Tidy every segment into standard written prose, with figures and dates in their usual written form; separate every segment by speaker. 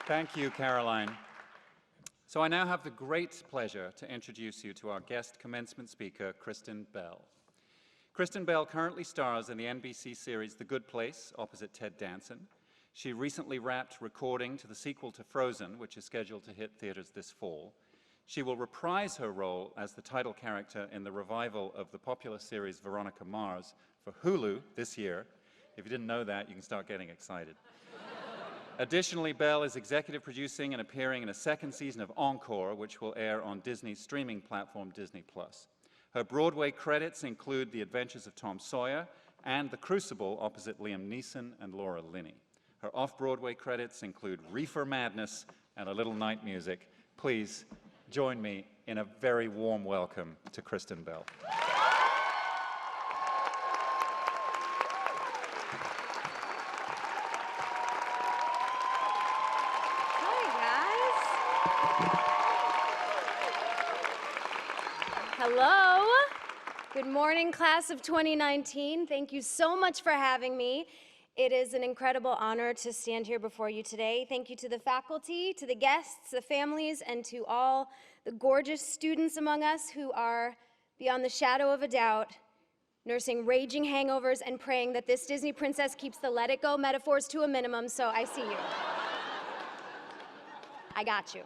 Speaker 1: Thank you, Caroline. So I now have the great pleasure to introduce you to our guest commencement speaker, Kristen Bell. Kristen Bell currently stars in the NBC series The Good Place, opposite Ted Danson. She recently wrapped recording to the sequel to Frozen, which is scheduled to hit theaters this fall. She will reprise her role as the title character in the revival of the popular series Veronica Mars for Hulu this year. If you didn't know that, you can start getting excited. Additionally, Bell is executive producing and appearing in a second season of Encore, which will air on Disney's streaming platform, Disney+. Her Broadway credits include The Adventures of Tom Sawyer and The Crucible opposite Liam Neeson and Laura Linney. Her off-Broadway credits include Reefer Madness and A Little Night Music. Please join me in a very warm welcome to Kristen Bell.
Speaker 2: Hello. Good morning, class of 2019. Thank you so much for having me. It is an incredible honor to stand here before you today. Thank you to the faculty, to the guests, the families, and to all the gorgeous students among us who are, beyond the shadow of a doubt, nursing raging hangovers and praying that this Disney princess keeps the let it go metaphors to a minimum, so I see you. I got you.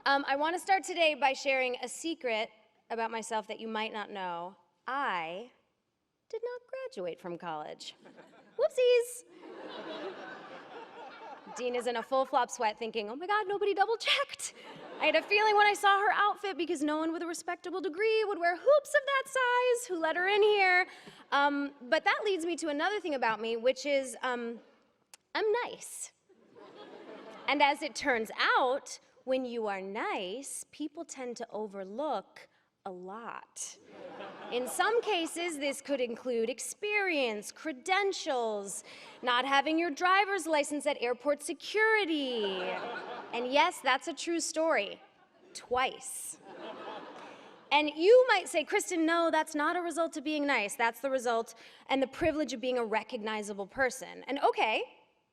Speaker 2: I want to start today by sharing a secret about myself that you might not know. I did not graduate from college. Whoopsies. Dean is in a full flop sweat thinking, oh my God, nobody double checked. I had a feeling when I saw her outfit, because no one with a respectable degree would wear hoops of that size, who let her in here. But that leads me to another thing about me, which is I'm nice. And as it turns out, when you are nice, people tend to overlook a lot. In some cases, this could include experience, credentials, not having your driver's license at airport security. And yes, that's a true story. Twice. And you might say, Kristen, no, that's not a result of being nice. That's the result and the privilege of being a recognizable person. And okay,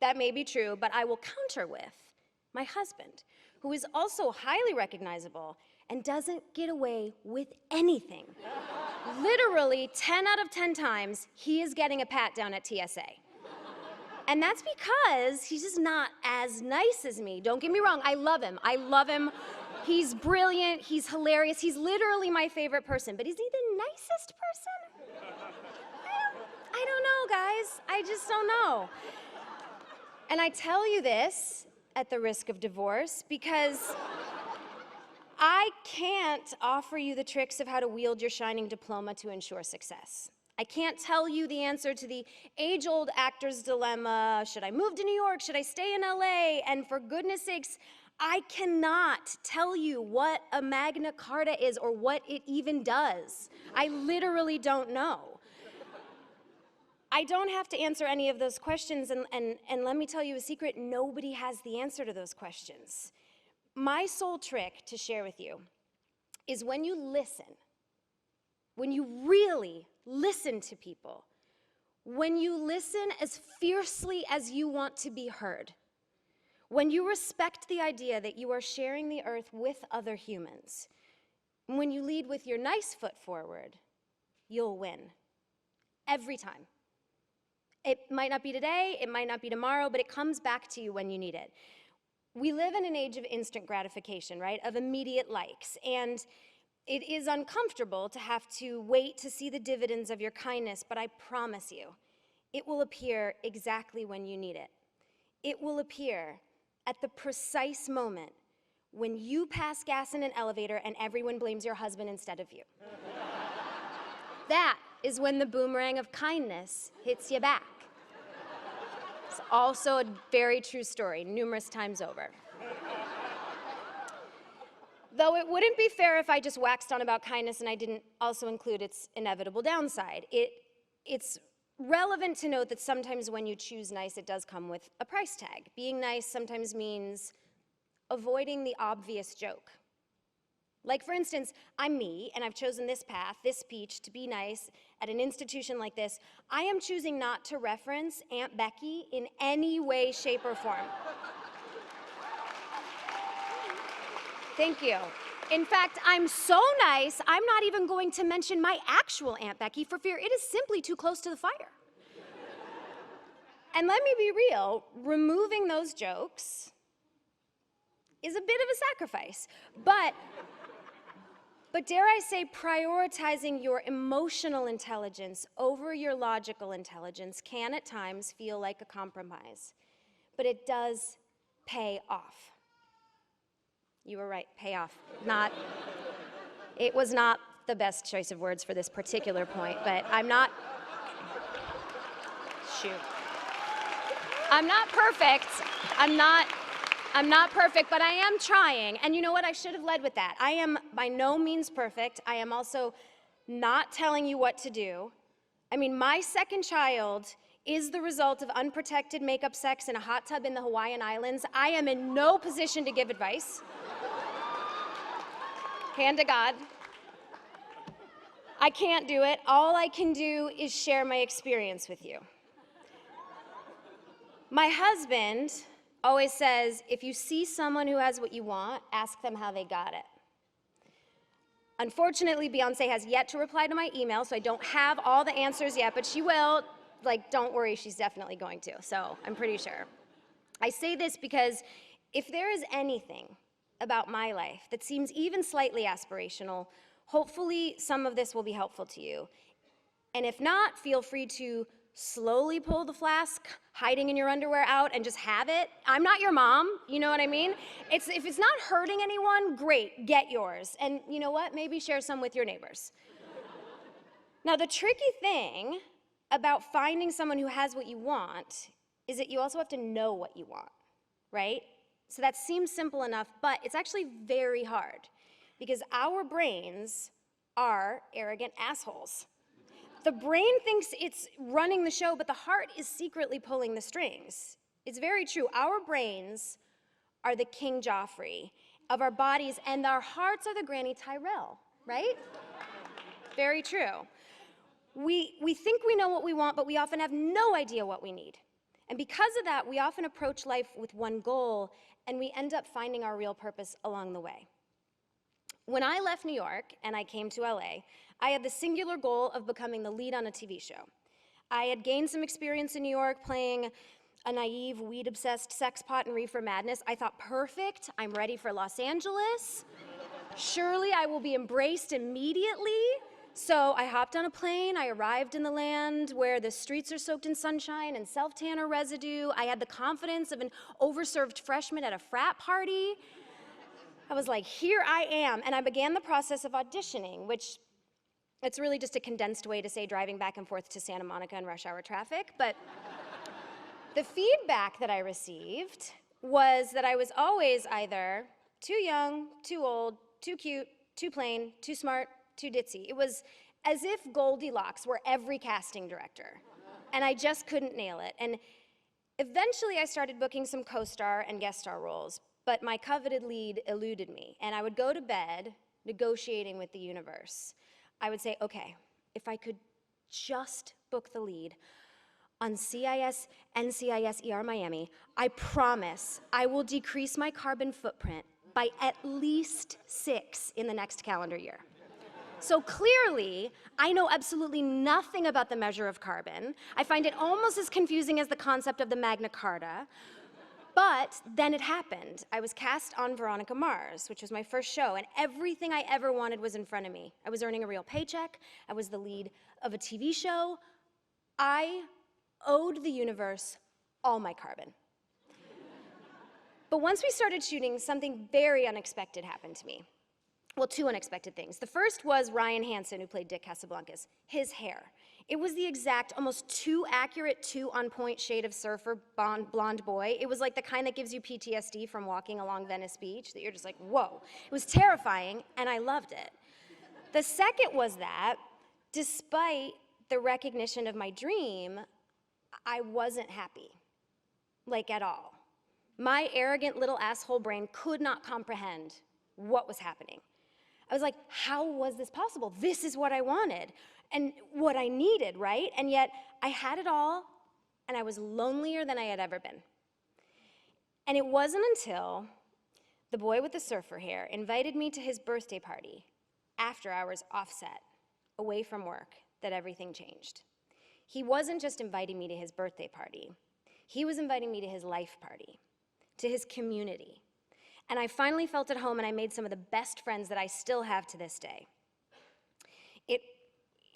Speaker 2: that may be true, but I will counter with my husband, who is also highly recognizable and doesn't get away with anything. Literally 10 out of 10 times, he is getting a pat down at TSA. And that's because he's just not as nice as me. Don't get me wrong, I love him. I love him. He's brilliant, he's hilarious, he's literally my favorite person. But is he the nicest person? I don't know, guys. I just don't know. And I tell you this at the risk of divorce, because I can't offer you the tricks of how to wield your shining diploma to ensure success. I can't tell you the answer to the age-old actor's dilemma. Should I move to New York? Should I stay in LA? And for goodness sakes, I cannot tell you what a Magna Carta is or what it even does. I literally don't know. I don't have to answer any of those questions, and let me tell you a secret, nobody has the answer to those questions. My sole trick to share with you is when you listen, when you really listen to people, when you listen as fiercely as you want to be heard, when you respect the idea that you are sharing the earth with other humans, when you lead with your nice foot forward, you'll win. Every time. It might not be today, it might not be tomorrow, but it comes back to you when you need it. We live in an age of instant gratification, right? Of immediate likes. And it is uncomfortable to have to wait to see the dividends of your kindness, but I promise you, it will appear exactly when you need it. It will appear at the precise moment when you pass gas in an elevator and everyone blames your husband instead of you. That is when the boomerang of kindness hits you back. It's also a very true story, numerous times over. Though it wouldn't be fair if I just waxed on about kindness and I didn't also include its inevitable downside. It's relevant to note that sometimes when you choose nice, it does come with a price tag. Being nice sometimes means avoiding the obvious joke. Like, for instance, I'm me, and I've chosen this path, this speech, to be nice at an institution like this. I am choosing not to reference Aunt Becky in any way, shape, or form. Thank you. In fact, I'm so nice, I'm not even going to mention my actual Aunt Becky for fear it is simply too close to the fire. And let me be real, removing those jokes is a bit of a sacrifice. But dare I say, prioritizing your emotional intelligence over your logical intelligence can at times feel like a compromise. But it does pay off. You were right, pay off. It was not the best choice of words for this particular point, but I'm not perfect. I'm not perfect, but I am trying. And you know what? I should have led with that. I am by no means perfect. I am also not telling you what to do. I mean, my second child is the result of unprotected makeup sex in a hot tub in the Hawaiian Islands. I am in no position to give advice. Hand to God. I can't do it. All I can do is share my experience with you. My husband always says, if you see someone who has what you want, ask them how they got it. Unfortunately, Beyonce has yet to reply to my email, so I don't have all the answers yet, but she will. Like, don't worry, she's definitely going to, so I'm pretty sure. I say this because if there is anything about my life that seems even slightly aspirational, hopefully some of this will be helpful to you. And if not, feel free to slowly pull the flask hiding in your underwear out and just have it. I'm not your mom, you know what I mean? If it's not hurting anyone, great, get yours. And you know what? Maybe share some with your neighbors. Now, the tricky thing about finding someone who has what you want is that you also have to know what you want, right? So that seems simple enough, but it's actually very hard because our brains are arrogant assholes. The brain thinks it's running the show, but the heart is secretly pulling the strings. It's very true. Our brains are the King Joffrey of our bodies, and our hearts are the Granny Tyrell, right? Very true. We think we know what we want, but we often have no idea what we need. And because of that, we often approach life with one goal, and we end up finding our real purpose along the way. When I left New York and I came to LA, I had the singular goal of becoming the lead on a TV show. I had gained some experience in New York playing a naive, weed-obsessed sexpot in Reefer Madness. I thought, perfect, I'm ready for Los Angeles. Surely I will be embraced immediately. So I hopped on a plane, I arrived in the land where the streets are soaked in sunshine and self-tanner residue. I had the confidence of an overserved freshman at a frat party. I was like, here I am, and I began the process of auditioning, which it's really just a condensed way to say driving back and forth to Santa Monica in rush hour traffic, but the feedback that I received was that I was always either too young, too old, too cute, too plain, too smart, too ditzy. It was as if Goldilocks were every casting director, and I just couldn't nail it. And eventually I started booking some co-star and guest star roles, but my coveted lead eluded me, and I would go to bed negotiating with the universe. I would say, okay, if I could just book the lead on CIS NCIS ER Miami, I promise I will decrease my carbon footprint by at least 6 in the next calendar year. So clearly, I know absolutely nothing about the measure of carbon. I find it almost as confusing as the concept of the Magna Carta. But then it happened. I was cast on Veronica Mars, which was my first show, and everything I ever wanted was in front of me. I was earning a real paycheck. I was the lead of a TV show. I owed the universe all my carbon. But once we started shooting, something very unexpected happened to me. Well, 2 unexpected things. The first was Ryan Hansen, who played Dick Casablancas. His hair. It was the exact, almost too accurate, too on-point shade of surfer blonde boy. It was like the kind that gives you PTSD from walking along Venice Beach, that you're just like, whoa. It was terrifying, and I loved it. The second was that, despite the recognition of my dream, I wasn't happy, like at all. My arrogant little asshole brain could not comprehend what was happening. I was like, how was this possible? This is what I wanted and what I needed, right? And yet I had it all, and I was lonelier than I had ever been. And it wasn't until the boy with the surfer hair invited me to his birthday party, after hours offset, away from work, that everything changed. He wasn't just inviting me to his birthday party. He was inviting me to his life party, to his community. And I finally felt at home, and I made some of the best friends that I still have to this day.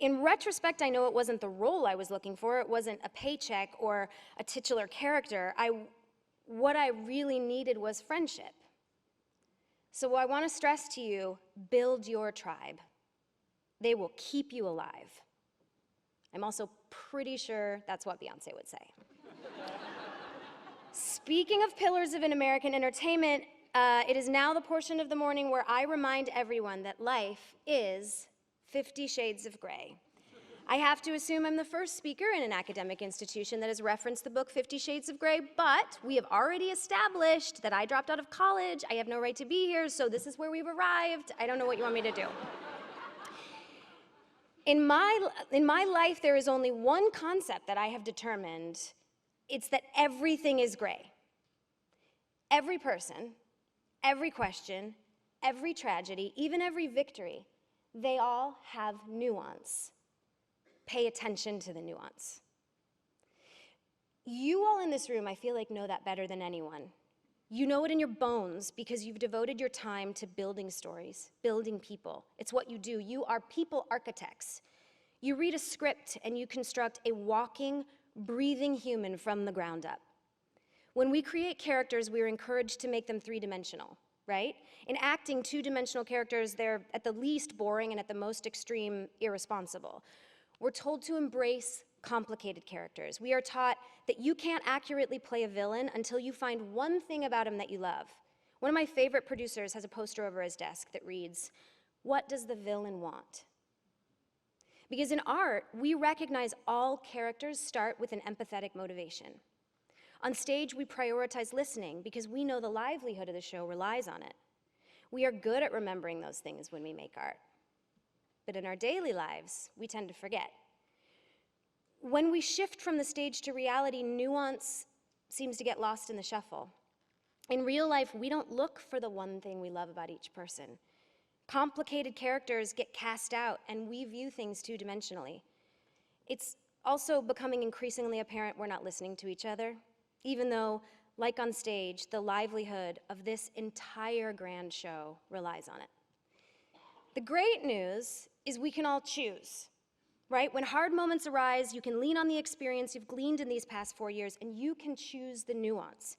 Speaker 2: In retrospect, I know it wasn't the role I was looking for. It wasn't a paycheck or a titular character. What I really needed was friendship. So I want to stress to you, build your tribe. They will keep you alive. I'm also pretty sure that's what Beyonce would say. Speaking of pillars of an American entertainment, it is now the portion of the morning where I remind everyone that life is 50 Shades of Grey. I have to assume I'm the first speaker in an academic institution that has referenced the book 50 Shades of Grey, but we have already established that I dropped out of college, I have no right to be here, so this is where we've arrived. I don't know what you want me to do. In my life, there is only one concept that I have determined. It's that everything is gray. Every person, every question, every tragedy, even every victory, they all have nuance. Pay attention to the nuance. You all in this room, I feel like, know that better than anyone. You know it in your bones because you've devoted your time to building stories, building people. It's what you do. You are people architects. You read a script and you construct a walking, breathing human from the ground up. When we create characters, we are encouraged to make them three-dimensional, right? In acting, two-dimensional characters, they're at the least boring and at the most extreme irresponsible. We're told to embrace complicated characters. We are taught that you can't accurately play a villain until you find one thing about him that you love. One of my favorite producers has a poster over his desk that reads, "What does the villain want?" Because in art, we recognize all characters start with an empathetic motivation. On stage, we prioritize listening because we know the livelihood of the show relies on it. We are good at remembering those things when we make art. But in our daily lives, we tend to forget. When we shift from the stage to reality, nuance seems to get lost in the shuffle. In real life, we don't look for the one thing we love about each person. Complicated characters get cast out, and we view things two-dimensionally. It's also becoming increasingly apparent we're not listening to each other, even though, like on stage, the livelihood of this entire grand show relies on it. The great news is we can all choose, right? When hard moments arise, you can lean on the experience you've gleaned in these past 4 years, and you can choose the nuance.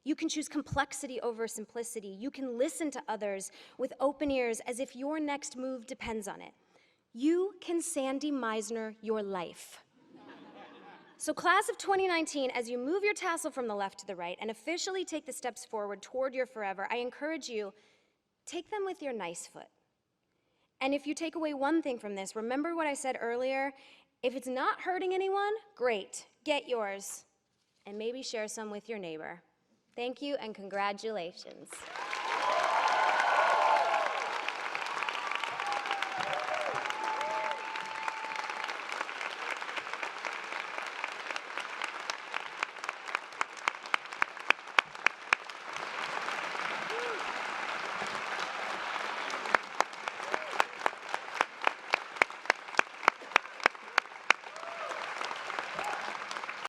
Speaker 2: You can choose complexity over simplicity. You can listen to others with open ears as if your next move depends on it. You can Sandy Meisner your life. So class of 2019, as you move your tassel from the left to the right and officially take the steps forward toward your forever, I encourage you, take them with your nice foot. And if you take away one thing from this, remember what I said earlier. If it's not hurting anyone, great, get yours. And maybe share some with your neighbor. Thank you and congratulations.